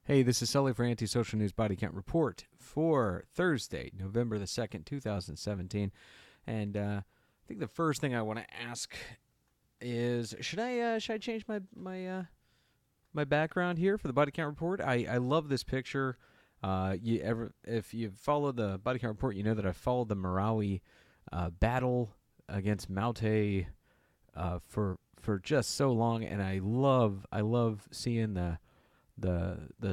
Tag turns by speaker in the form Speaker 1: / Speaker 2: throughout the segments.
Speaker 1: Hey, this is Sully for Anti-Social News Body Count Report for Thursday, November the 2nd, 2017. And I think the first thing I want to ask is, should I change my background here for the Body Count Report? I love this picture. If you've followed the Body Count Report, you know that I've followed the Marawi battle against Maute for just so long, and I love seeing the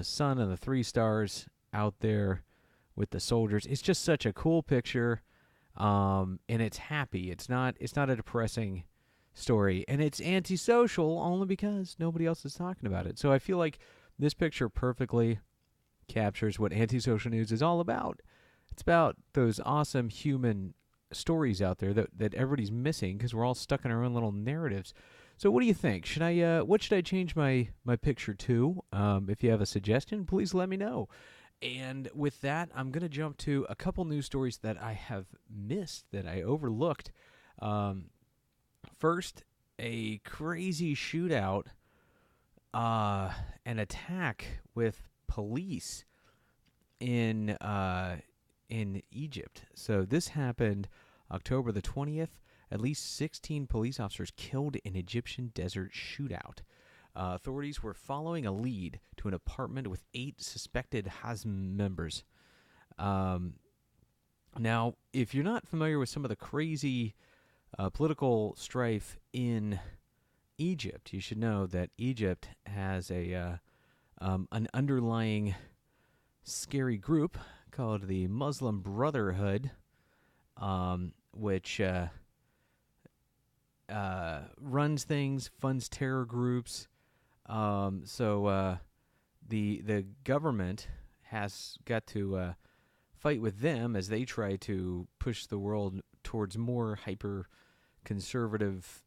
Speaker 1: sun and the three stars out there with the soldiers. It's just such a cool picture, and it's happy. It's not a depressing story, and it's antisocial only because nobody else is talking about it. So I feel like this picture perfectly captures what antisocial news is all about. It's about those awesome human stories out there that everybody's missing because we're all stuck in our own little narratives. So what do you think? What should I change my picture to? If you have a suggestion, please let me know. And with that, I'm going to jump to a couple news stories that I have missed, that I overlooked. First, a crazy shootout, an attack with police in Egypt. So this happened October the 20th. At least 16 police officers killed in Egyptian desert shootout. Authorities were following a lead to an apartment with 8 suspected Hamas members. Now, if you're not familiar with some of the crazy political strife in Egypt, you should know that Egypt has an underlying scary group called the Muslim Brotherhood, which runs things, funds terror groups. So the government has got to fight with them as they try to push the world towards more hyper-conservative,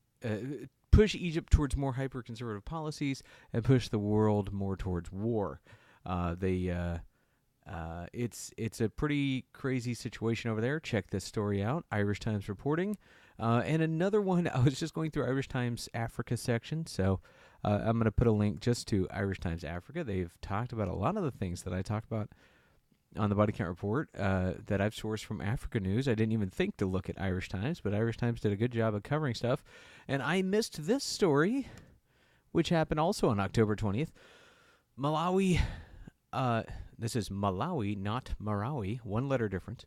Speaker 1: push Egypt towards more hyper-conservative policies and push the world more towards war. It's a pretty crazy situation over there. Check this story out. Irish Times reporting. And another one, I was just going through Irish Times Africa section, so I'm going to put a link just to Irish Times Africa. They've talked about a lot of the things that I talked about on the Body Count Report that I've sourced from Africa News. I didn't even think to look at Irish Times, but Irish Times did a good job of covering stuff. And I missed this story, which happened also on October 20th. Malawi, this is Malawi, not Marawi, one letter difference,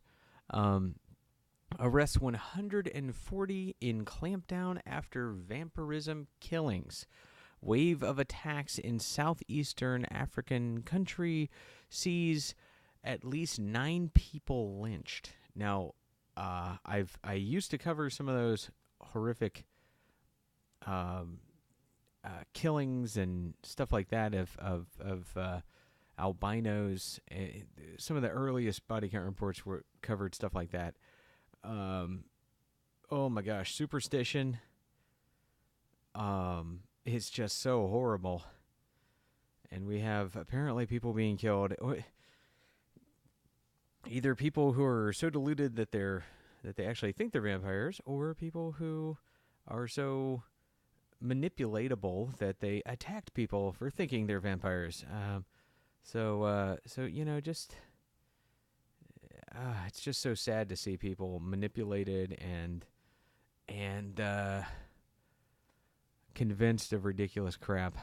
Speaker 1: arrests 140 in clampdown after vampirism killings. Wave of attacks in southeastern African country sees at least 9 people lynched. Now, I used to cover some of those horrific killings and stuff like that of albinos. Some of the earliest body count reports were covered stuff like that. Oh my gosh, superstition. It's just so horrible. And we have apparently people being killed. Either people who are so deluded that they actually think they're vampires, or people who are so manipulatable that they attacked people for thinking they're vampires. So just it's just so sad to see people manipulated and convinced of ridiculous crap.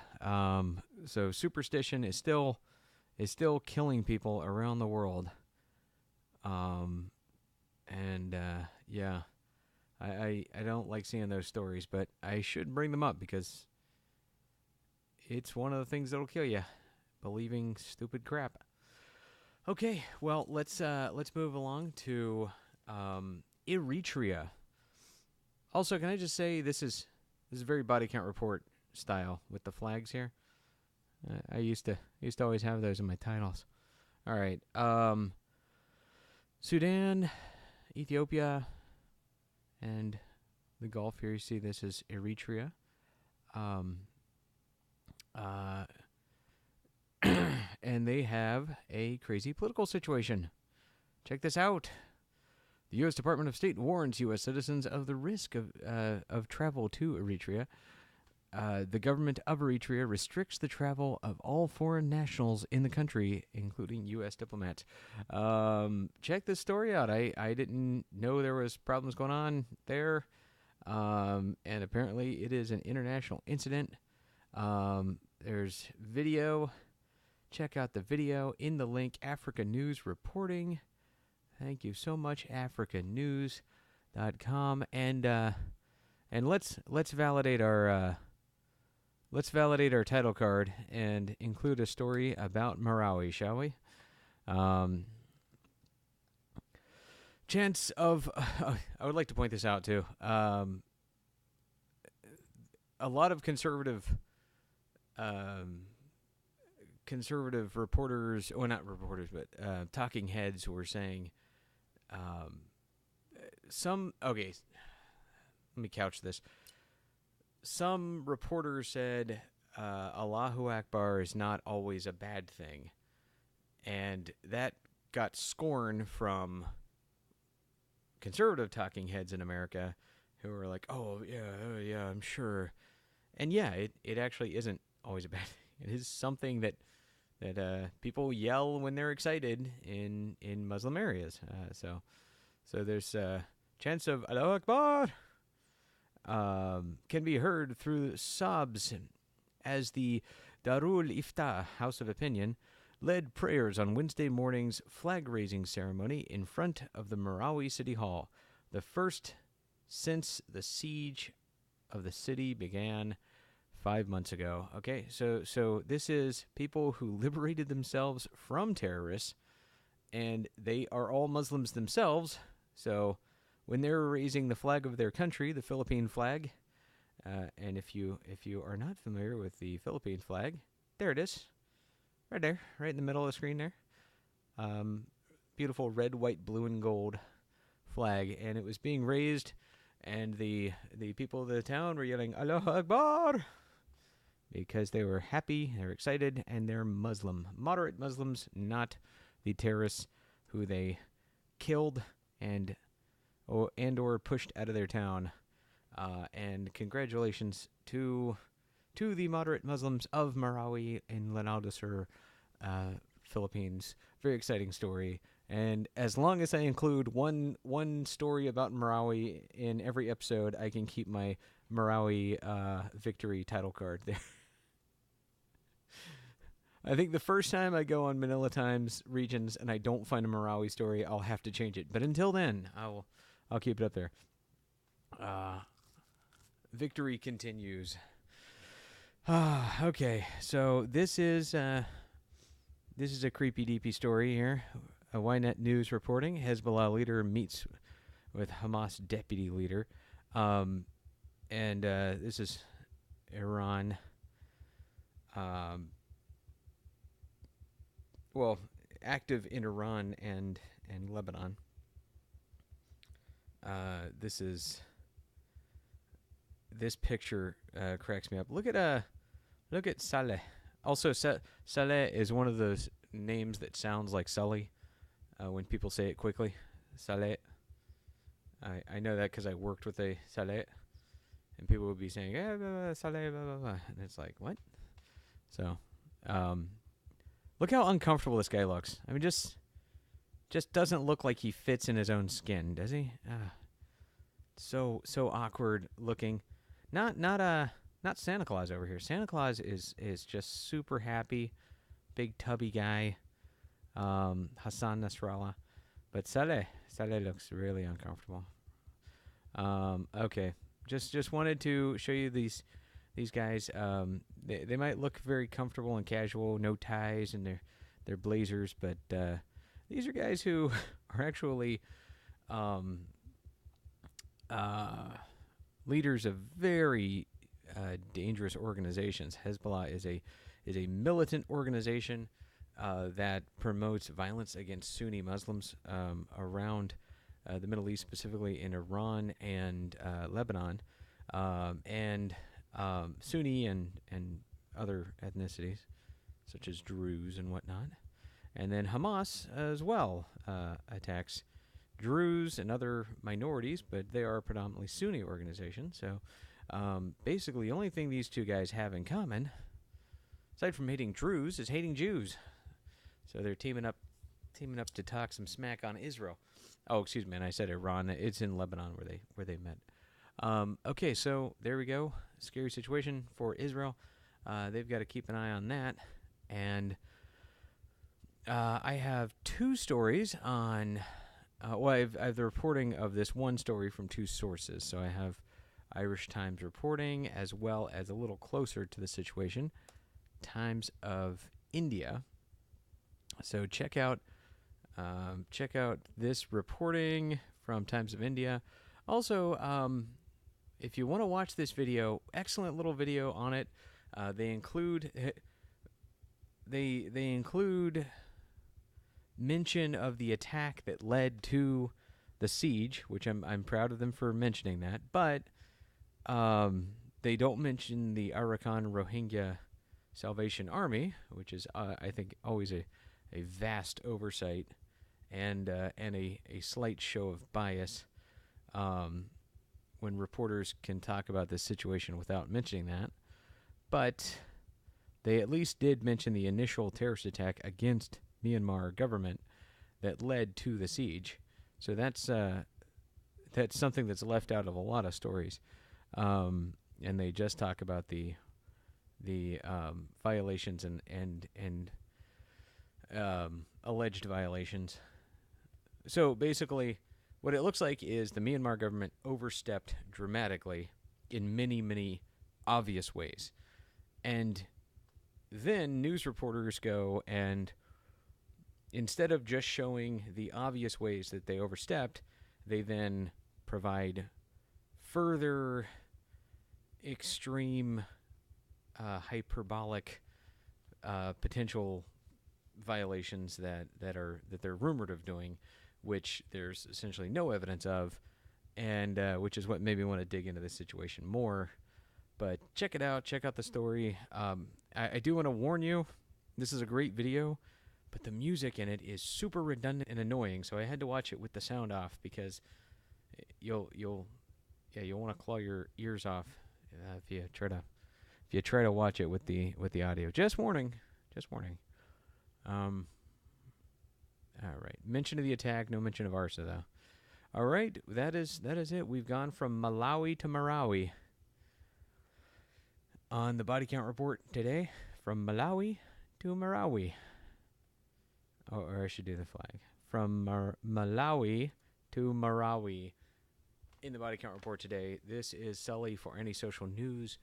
Speaker 1: So superstition is still killing people around the world. Yeah, I don't like seeing those stories, but I should bring them up because it's one of the things that'll kill you, believing stupid crap. Okay, well, let's move along to Eritrea. Also, can I just say this is very body count report style with the flags here. I used to always have those in my titles. All right, Sudan, Ethiopia, and the Gulf. Here you see this is Eritrea. And they have a crazy political situation. Check this out. The U.S. Department of State warns U.S. citizens of the risk of travel to Eritrea. The government of Eritrea restricts the travel of all foreign nationals in the country, including U.S. diplomats. Check this story out. I didn't know there was problems going on there, and apparently it is an international incident. There's video. Check out the video in the link. Africa News reporting. Thank you so much, africanews.com, and let's validate our title card and include a story about Marawi, shall we? Chance of I would like to point this out too. A lot of conservative reporters, or not reporters, but talking heads were saying let me couch this. Some reporters said Allahu Akbar is not always a bad thing. And that got scorn from conservative talking heads in America who were like, oh, yeah, I'm sure. And yeah, it actually isn't always a bad thing. It is something that people yell when they're excited in Muslim areas. So there's a chance of Allahu Akbar can be heard through sobs as the Darul Iftah House of Opinion led prayers on Wednesday morning's flag-raising ceremony in front of the Marawi City Hall, the first since the siege of the city began 5 months ago. Okay, so this is people who liberated themselves from terrorists, and they are all Muslims themselves. So when they're raising the flag of their country, the Philippine flag, and if you are not familiar with the Philippine flag, there it is, right there, right in the middle of the screen there. Beautiful red, white, blue, and gold flag, and it was being raised, and the people of the town were yelling Allahu Akbar because they were happy, they were excited, and they're Muslim, moderate Muslims, not the terrorists who they killed and or pushed out of their town. And congratulations to the moderate Muslims of Marawi in Lanao do Sur, Philippines. Very exciting story. And as long as I include one story about Marawi in every episode, I can keep my Marawi victory title card there. I think the first time I go on Manila Times regions and I don't find a Marawi story, I'll have to change it. But until then, I'll keep it up there. Victory continues. Okay, so this is a creepy deepy story here. A Ynet News reporting: Hezbollah leader meets with Hamas deputy leader, and this is Iran. Well, active in Iran and Lebanon. This picture cracks me up. Look at Saleh. Also, Saleh is one of those names that sounds like Sully when people say it quickly. Saleh. I know that because I worked with a Saleh, and people would be saying Saleh, blah, blah, blah, and it's like, what? So, look how uncomfortable this guy looks. I mean, just doesn't look like he fits in his own skin, does he? So awkward looking. Not Santa Claus over here. Santa Claus is just super happy, big tubby guy. Hassan Nasrallah, but Saleh looks really uncomfortable. Okay, just wanted to show you these guys. They might look very comfortable and casual, no ties and their blazers, but these are guys who are actually leaders of very dangerous organizations. Hezbollah is a militant organization that promotes violence against Sunni Muslims around the Middle East, specifically in Iran and Lebanon, and Sunni and other ethnicities, such as Druze and whatnot. And then Hamas as well attacks Druze and other minorities, but they are a predominantly Sunni organization. So Basically, the only thing these two guys have in common, aside from hating Druze, is hating Jews. So they're teaming up to talk some smack on Israel. Oh, excuse me, and I said Iran. It's in Lebanon where they met. Okay, so there we go. Scary situation for Israel. They've got to keep an eye on that. And I have two stories on. I have the reporting of this one story from two sources. So I have Irish Times reporting, as well as a little closer to the situation, Times of India. So check out this reporting from Times of India. Also, if you want to watch this video, excellent little video on it. They include mention of the attack that led to the siege, which I'm proud of them for mentioning that. But they don't mention the Arakan Rohingya Salvation Army, which is I think always a vast oversight and a slight show of bias when reporters can talk about this situation without mentioning that. But they at least did mention the initial terrorist attack against Myanmar government that led to the siege. So that's something that's left out of a lot of stories, and they just talk about the violations and alleged violations. So basically, what it looks like is the Myanmar government overstepped dramatically in many, many obvious ways. And then news reporters go and, instead of just showing the obvious ways that they overstepped, they then provide further extreme, hyperbolic potential violations that they're rumored of doing, which there's essentially no evidence of, and which is what made me want to dig into this situation more. But check it out. Check out the story. I do want to warn you, this is a great video, but the music in it is super redundant and annoying. So I had to watch it with the sound off because you'll want to claw your ears off if you try to watch it with the audio. Just warning. All right. Mention of the attack, no mention of Arsa though. All right, that is it. We've gone from Malawi to Marawi on the body count report today. From Malawi to Marawi. Oh, or I should do the flag. From Malawi to Marawi in the body count report today. This is Sully for Any Social News.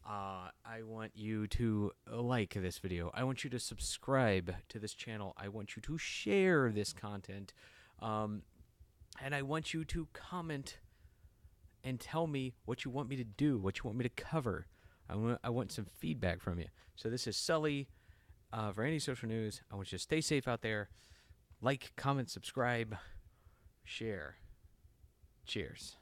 Speaker 1: I want you to like this video. I want you to subscribe to this channel. I want you to share this content. And I want you to comment and tell me what you want me to do, what you want me to cover. I want some feedback from you. So this is Sully for Any Social News. I want you to stay safe out there. Like, comment, subscribe, share. Cheers.